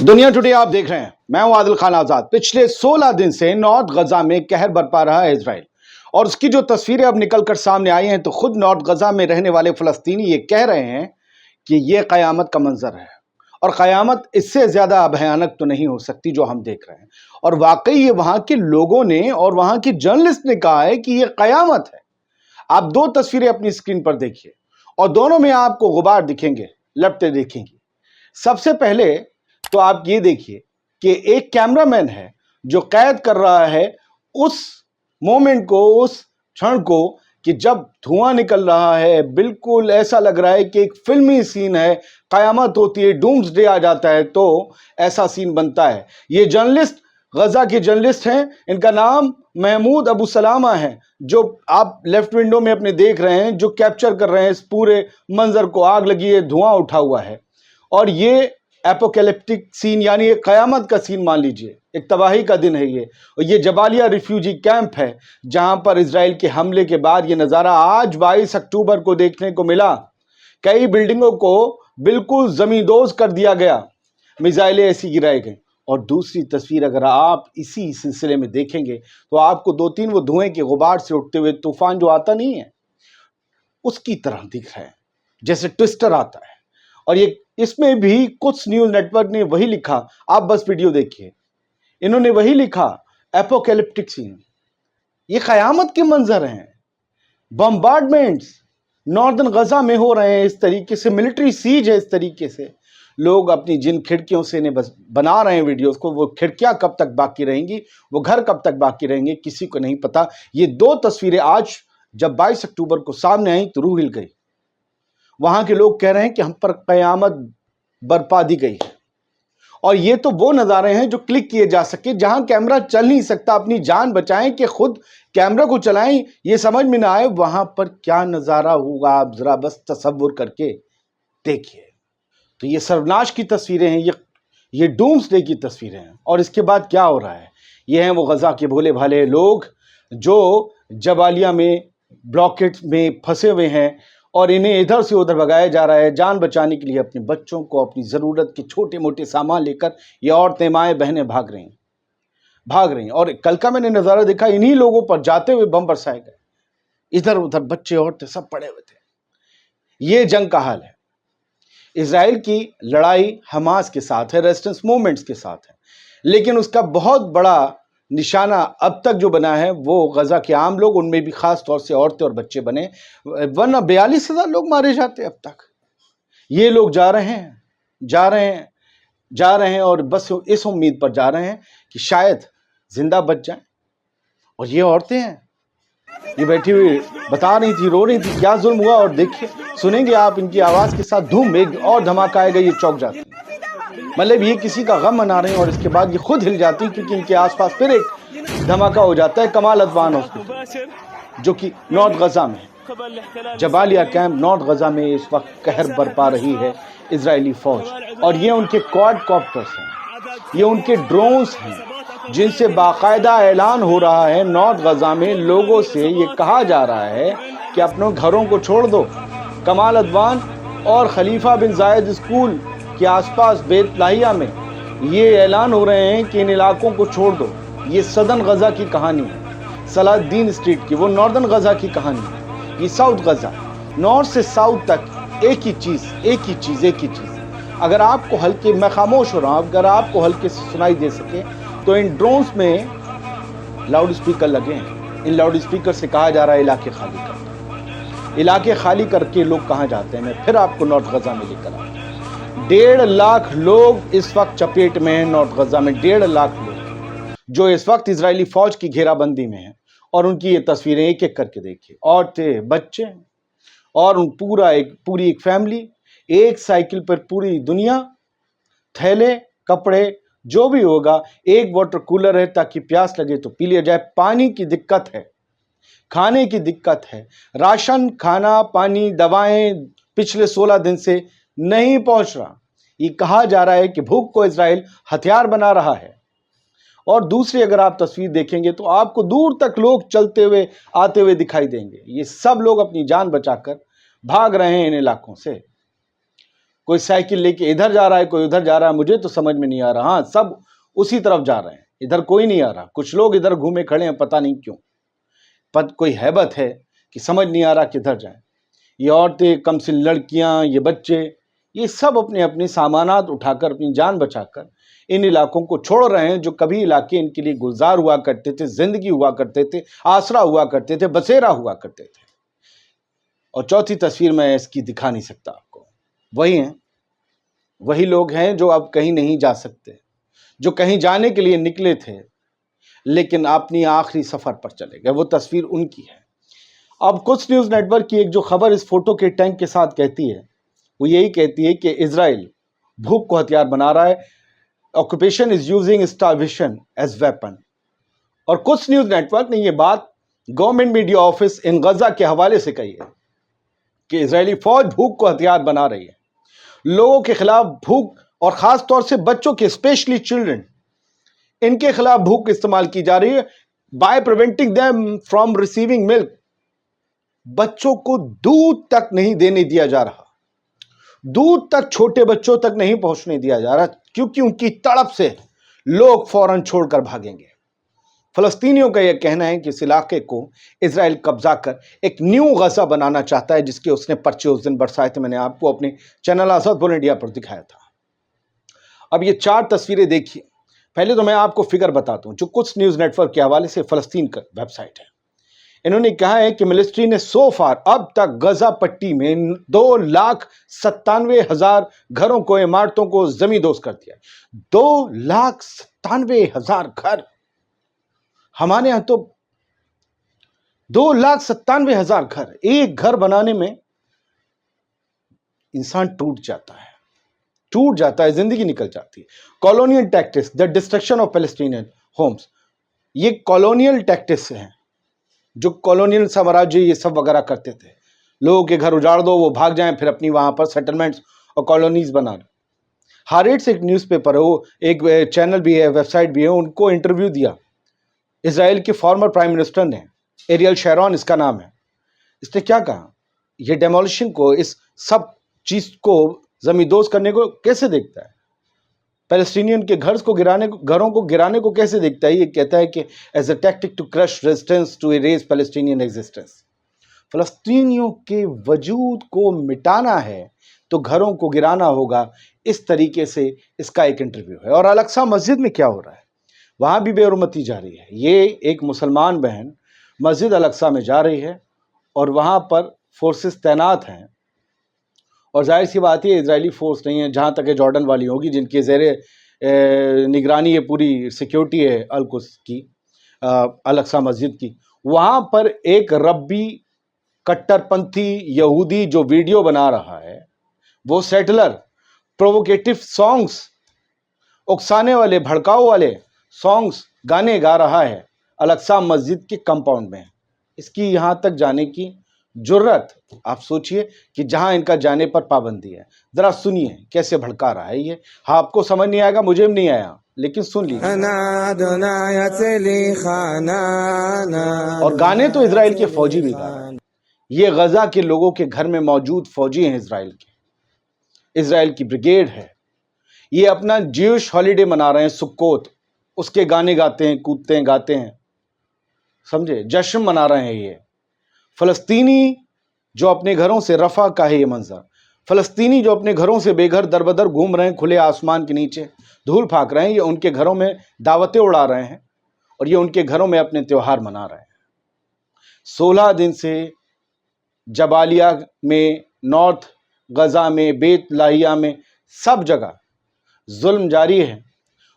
दुनिया टुडे आप देख रहे हैं। मैं हूं आदिल खान आजाद। पिछले 16 दिन से नॉर्थ गजा में कहर बरपा रहा है इजराइल, और उसकी जो तस्वीरें अब निकलकर सामने आई हैं तो खुद नॉर्थ गजा में रहने वाले फलस्तीनी ये कह रहे हैं कि ये कयामत का मंजर है, और कयामत इससे ज्यादा भयानक तो नहीं हो सकती जो हम देख रहे हैं। और वाकई ये वहां के लोगों ने और वहां की जर्नलिस्ट ने कहा है कि ये कयामत है। आप दो तस्वीरें अपनी स्क्रीन पर देखिए और दोनों में आपको गुबार दिखेंगे, लपटें दिखेंगी। सबसे पहले तो आप ये देखिए कि एक कैमरामैन है जो कैद कर रहा है उस मोमेंट को, उस क्षण को कि जब धुआं निकल रहा है। बिल्कुल ऐसा लग रहा है कि एक फिल्मी सीन है, कयामत होती है, डूम्सडे आ जाता है तो ऐसा सीन बनता है। ये जर्नलिस्ट गजा के जर्नलिस्ट हैं, इनका नाम महमूद अबू सलामा है, जो आप लेफ्ट विंडो में अपने देख रहे हैं, जो कैप्चर कर रहे हैं इस पूरे मंजर को। आग लगी है, धुआं उठा हुआ है, और ये एपोकैलिप्टिक सीन यानी एक कयामत का सीन मान लीजिए, एक तबाही का दिन है ये। और ये जबालिया रिफ्यूजी कैंप है जहां पर इजराइल के हमले के बाद ये नज़ारा आज 22 अक्टूबर को देखने को मिला। कई बिल्डिंगों को बिल्कुल जमींदोज कर दिया गया, मिसाइलें ऐसी गिराई गई। और दूसरी तस्वीर अगर आप इसी सिलसिले में देखेंगे तो आपको दो तीन वो धुएं के गुबार से उठते हुए तूफान जो आता नहीं है उसकी तरह दिख रहा है, जैसे ट्विस्टर आता है। और ये इसमें भी कुछ न्यूज नेटवर्क ने वही लिखा, आप बस वीडियो देखिए, इन्होंने वही लिखा, एपोकैलिप्टिक सीन। ये कयामत के मंजर हैं। बम्बार्डमेंट्स नॉर्दर्न गजा में हो रहे हैं इस तरीके से, मिलिट्री सीज है इस तरीके से। लोग अपनी जिन खिड़कियों से इन्हें बस बना रहे हैं वीडियोस को, वो खिड़कियां कब तक बाकी रहेंगी, वो घर कब तक बाकी रहेंगे, किसी को नहीं पता। ये दो तस्वीरें आज जब 22 अक्टूबर को सामने आई तो रूह हिल गई। वहां के लोग कह रहे हैं कि हम पर कयामत बरपा दी गई है। और ये तो वो नज़ारे हैं जो क्लिक किए जा सके, जहां कैमरा चल नहीं सकता। अपनी जान बचाएं कि खुद कैमरा को चलाएं, ये समझ में ना आए वहां पर क्या नज़ारा होगा। आप जरा बस तसव्वुर करके देखिए। तो ये सर्वनाश की तस्वीरें हैं, ये डूम्सडे की तस्वीरें हैं। और इसके बाद क्या हो रहा है, ये हैं वो गजा के भोले भाले लोग जो जबालिया में ब्लॉकेट में फंसे हुए हैं, और इन्हें इधर से उधर भगाया जा रहा है जान बचाने के लिए। अपने बच्चों को, अपनी ज़रूरत के छोटे मोटे सामान लेकर ये औरतें, माएँ, बहनें भाग रही हैं। और कल का मैंने नज़ारा देखा, इन्हीं लोगों पर जाते हुए बम बरसाए गए। इधर उधर बच्चे, औरतें सब पड़े हुए थे। ये जंग का हाल है। इजराइल की लड़ाई हमास के साथ है, रेजिस्टेंस मूवमेंट्स के साथ है, लेकिन उसका बहुत बड़ा निशाना अब तक जो बना है वो गजा के आम लोग, उनमें भी खास तौर से औरतें और बच्चे बने। वरना 42,000 लोग मारे जाते अब तक। ये लोग जा रहे हैं और बस इस उम्मीद पर जा रहे हैं कि शायद जिंदा बच जाएं। और ये औरतें हैं, ये बैठी हुई बता रही थी, रो रही थी, क्या जुल्म हुआ। और देखिए, सुनेंगे आप इनकी आवाज के साथ धूम एक और धमाका आएगा, ये चौंक जाती। मतलब ये किसी का गम मना रहे हैं और इसके बाद ये खुद हिल जाती, क्योंकि इनके आसपास फिर एक धमाका हो जाता है। कमाल अदवान हॉस्पिटल जो कि नॉर्थ गजा में, जबालिया कैंप नॉर्थ गजा में इस वक्त कहर बरपा रही है इजरायली फौज। और ये उनके क्वाडकॉप्टर्स हैं, ये उनके ड्रोन्स हैं, जिनसे बाकायदा ऐलान हो रहा है नॉर्थ गजा में लोगों से ये कहा जा रहा है कि अपने घरों को छोड़ दो। कमाल अदवान और खलीफा बिन जायद स्कूल के आसपास बेत लाहिया में ये ऐलान हो रहे हैं कि इन इलाकों को छोड़ दो। ये सदर्न गजा की कहानी है, सलाहुद्दीन स्ट्रीट की, वो नॉर्दर्न गजा की कहानी है। ये साउथ गजा, नॉर्थ से साउथ तक एक ही चीज़। अगर आपको हल्के, मैं खामोश हो रहा हूँ, अगर आपको हल्के से सुनाई दे सके तो इन ड्रोन्स में लाउड स्पीकर लगे हैं। इन लाउड स्पीकर से कहा जा रहा है इलाके खाली कर दो। इलाके खाली करके लोग कहाँ जाते हैं, मैं फिर आपको नॉर्थ गजा में लेकर आता हूँ। 1.5 लाख लोग इस वक्त चपेट में हैं नॉर्थ गजा में। 1.5 लाख लोग जो इस वक्त इजरायली फौज की घेराबंदी में हैं। और उनकी ये तस्वीरें एक एक करके देखिए, औरतें, बच्चे और पूरी एक फैमिली, एक साइकिल पर पूरी दुनिया, थैले, कपड़े, जो भी होगा। एक वाटर कूलर है ताकि प्यास लगे तो पी लिया जाए। पानी की दिक्कत है, खाने की दिक्कत है, राशन, खाना, पानी, दवाएं पिछले 16 दिन से नहीं पहुंच रहा। ये कहा जा रहा है कि भूख को इजराइल हथियार बना रहा है। और दूसरी अगर आप तस्वीर देखेंगे तो आपको दूर तक लोग चलते हुए, आते हुए दिखाई देंगे। ये सब लोग अपनी जान बचाकर भाग रहे हैं इन इलाकों से। کوئی سائیکل لے کے ادھر جا رہا ہے، کوئی ادھر جا رہا ہے، مجھے تو سمجھ میں نہیں آ رہا. ہاں سب اسی طرف جا رہے ہیں، ادھر کوئی نہیں آ رہا. کچھ لوگ ادھر گھومے کھڑے ہیں، پتہ نہیں کیوں. کوئی ہیبت ہے کہ سمجھ نہیں آ رہا کدھر جائیں. یہ عورتیں، کم سن لڑکیاں، یہ بچے، یہ سب اپنے اپنے سامانات اٹھا کر، اپنی جان بچا کر ان علاقوں کو چھوڑ رہے ہیں جو کبھی علاقے ان کے لیے گلزار ہوا کرتے تھے، زندگی ہوا کرتے تھے، آسرا ہوا کرتے تھے، بسیرا ہوا کرتے تھے. اور چوتھی تصویر میں اس کی دکھا نہیں سکتا آپ کو. وہی ہیں، وہی لوگ ہیں جو اب کہیں نہیں جا سکتے، جو کہیں جانے کے لیے نکلے تھے لیکن اپنی آخری سفر پر چلے گئے. وہ تصویر ان کی ہے. اب کچھ نیوز نیٹ ورک کی ایک جو خبر اس فوٹو کے ٹینک کے ساتھ کہتی ہے، وہ یہی کہتی ہے کہ اسرائیل بھوک کو ہتھیار بنا رہا ہے. Occupation is using starvation as weapon. اور کچھ نیوز نیٹ ورک نے یہ بات government media office in Gaza کے حوالے سے کہی ہے کہ اسرائیلی فوج بھوک کو ہتھیار بنا رہی ہے. لوگوں کے خلاف بھوک، اور خاص طور سے بچوں کے، اسپیشلی چلڈرن، ان کے خلاف بھوک استعمال کی جا رہی ہے by preventing them from receiving milk. بچوں کو دودھ تک نہیں دینے دیا جا رہا، دودھ تک چھوٹے بچوں تک نہیں پہنچنے دیا جا رہا، کیونکہ ان کی تڑپ سے لوگ فوراً چھوڑ کر بھاگیں گے. فلسطینیوں کا یہ کہنا ہے کہ اس علاقے کو اسرائیل قبضہ کر ایک نیو غزہ بنانا چاہتا ہے، جس کے اس نے پرچے اس دن برسائے تھے. میں نے آپ کو اپنے چینل آزاد بول انڈیا پر دکھایا تھا. اب یہ 4 تصویریں دیکھیے. پہلے تو میں آپ کو فگر بتاتا ہوں جو کچھ نیوز نیٹ ورک کے حوالے سے فلسطین کا ویب سائٹ ہے. انہوں نے کہا ہے کہ ملٹری نے سو فار اب تک غزہ پٹی میں 2,97,000 گھروں کو، عمارتوں کو زمین دوز کر دیا. 2,97,000 گھر. ہمارے یہاں تو 2,97,000 گھر. ایک گھر بنانے میں انسان ٹوٹ جاتا ہے، زندگی نکل جاتی ہے. Colonial ٹیکٹس، the destruction of Palestinian homes. یہ کالونیل ٹیکٹس ہیں جو کالونیل سامراجی یہ سب وغیرہ کرتے تھے. لوگوں کے گھر اجاڑ دو، وہ بھاگ جائیں، پھر اپنی وہاں پر سیٹلمنٹس اور کالونیز بنا لیں. ہاریٹس ایک نیوز پیپر ہے، وہ ایک چینل بھی ہے، ویب سائٹ بھی ہے. ان کو انٹرویو دیا اسرائیل کے فارمر پرائم منسٹر نے، ایریل شیرون اس کا نام ہے. اس نے کیا کہا؟ یہ ڈیمولیشن کو، اس سب چیز کو زمین دوز کرنے کو کیسے دیکھتا ہے؟ پیلسٹینین کے گھروں کو گرانے کو کیسے دیکھتا ہے؟ یہ کہتا ہے کہ as a tactic to crush resistance to erase Palestinian existence. فلسطینیوں کے وجود کو مٹانا ہے تو گھروں کو گرانا ہوگا. اس طریقے سے اس کا ایک انٹرویو ہے. اور الاقصی مسجد میں کیا ہو رہا ہے؟ وہاں بھی بے حرمتی جاری ہے. یہ ایک مسلمان بہن مسجد الاقصی میں جا رہی ہے اور وہاں پر فورسز تعینات ہیں. اور ظاہر سی بات ہے اسرائیلی فورس نہیں ہے، جہاں تک کہ جارڈن والی ہوگی، جن کے زیر نگرانی یہ پوری سیکیورٹی ہے القدس کی، الاقصی مسجد کی. وہاں پر ایک ربی کٹر پنتھی یہودی جو ویڈیو بنا رہا ہے، وہ سیٹلر پرووکیٹو سانگز، اکسانے والے، بھڑکاؤ والے سانگز، گانے گا رہا ہے الاقصی مسجد کے کمپاؤنڈ میں. اس کی یہاں تک جانے کی جرت، آپ سوچئے کہ جہاں ان کا جانے پر پابندی ہے. ذرا سنیے کیسے بھڑکا رہا ہے یہ. ہاں آپ کو سمجھ نہیں آئے گا، مجھے بھی نہیں آیا، لیکن سن لیجیے. اور گانے تو اسرائیل کے فوجی بھی گا رہے ہیں. یہ غزہ کے لوگوں کے گھر میں موجود فوجی ہیں اسرائیل کے. اسرائیل کی بریگیڈ ہے. یہ اپنا جیوش ہالیڈے منا رہے ہیں، سکوت. اس کے گانے گاتے ہیں، کودتے ہیں، گاتے ہیں، سمجھے، جشن منا رہے ہیں. یہ فلسطینی جو اپنے گھروں سے رفع کا ہے یہ منظر. فلسطینی جو اپنے گھروں سے بے گھر در بدر گھوم رہے ہیں، کھلے آسمان کے نیچے دھول پھانک رہے ہیں. یہ ان کے گھروں میں دعوتیں اڑا رہے ہیں اور یہ ان کے گھروں میں اپنے تیوہار منا رہے ہیں. 16 دن سے جبالیہ میں، نارتھ غزہ میں، بیت لاہیہ میں، سب جگہ ظلم جاری ہے.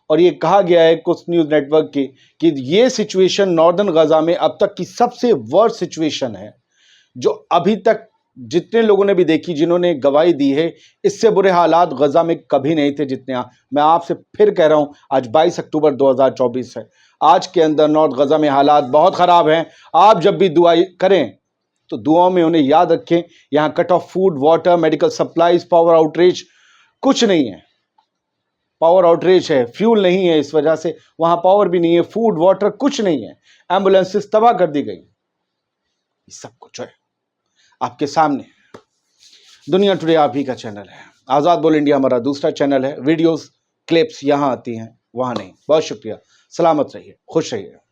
اور یہ کہا گیا ہے کچھ نیوز نیٹ ورک کی کہ یہ سچویشن ناردرن غزہ میں اب تک کی سب سے ورس سچویشن ہے جو ابھی تک جتنے لوگوں نے بھی دیکھی، جنہوں نے گواہی دی ہے. اس سے برے حالات غزہ میں کبھی نہیں تھے جتنے. میں آپ سے پھر کہہ رہا ہوں، آج 22 اکتوبر 2024 ہے. آج کے اندر نارتھ غزہ میں حالات بہت خراب ہیں. آپ جب بھی دعا کریں تو دعاؤں میں انہیں یاد رکھیں. یہاں cut off food, water, medical supplies, power outreach کچھ نہیں ہے. پاور آؤٹریج ہے، فیول نہیں ہے، اس وجہ سے وہاں پاور بھی نہیں ہے، فوڈ، واٹر کچھ نہیں ہے. ایمبولینسز تباہ کر دی گئی. یہ سب کچھ ہے آپ کے سامنے. دنیا ٹوڈے آپ ہی کا چینل ہے. आज़ाद बोल इंडिया हमारा दूसरा चैनल है, वीडियोस क्लिप्स यहाँ आती हैं, वहाँ नहीं। बहुत शुक्रिया, सलामत रहिए, खुश रहिए।